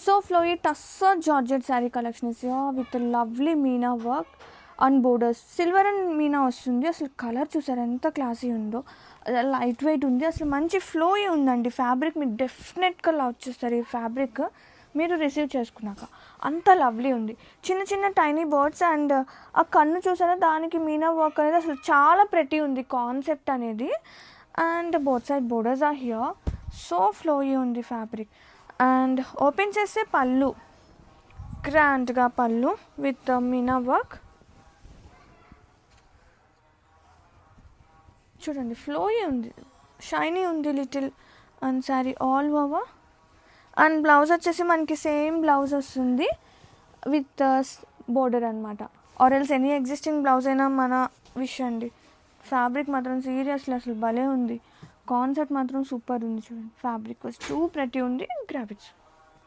So flowy tussar georgette sari collection is with lovely Meena work and borders. Silver and Meena వస్తుంది. అసలు colour చూసారు ఎంత classy ఉందో, లైట్ వెయిట్ ఉంది, అసలు మంచి ఫ్లోయీ ఉందండి. ఫ్యాబ్రిక్ మీరు డెఫినెట్గా లవ్ చేస్తారు ఈ ఫ్యాబ్రిక్ మీరు రిసీవ్ చేసుకున్నాక. అంత లవ్లీ ఉంది. చిన్న చిన్న టైనీ బర్డ్స్ అండ్ ఆ కన్ను చూసారా, దానికి మీనా వర్క్ అనేది అసలు చాలా ప్రెటీ ఉంది కాన్సెప్ట్ అనేది. And both side borders are here. So flowy ఉంది ఫ్యాబ్రిక్. అండ్ ఓపెన్ చేస్తే పళ్ళు, గ్రాండ్గా పళ్ళు విత్ మీనా వర్క్. చూడండి ఫ్లోయీ ఉంది, షైనీ ఉంది little. And sari all over. And blouse వచ్చేసి మనకి సేమ్ బ్లౌజ్ వస్తుంది విత్ బోర్డర్ అనమాట. Or else any existing blouse అయినా మన విష్ అండి. ఫ్యాబ్రిక్ మాత్రం సీరియస్లీ అసలు భలే ఉంది. కాన్సెప్ట్ మాత్రం సూపర్ ఉంది. చూడండి ఫ్యాబ్రిక్ వాజ్ టూ ప్రెటీ ఉంది. Grab it.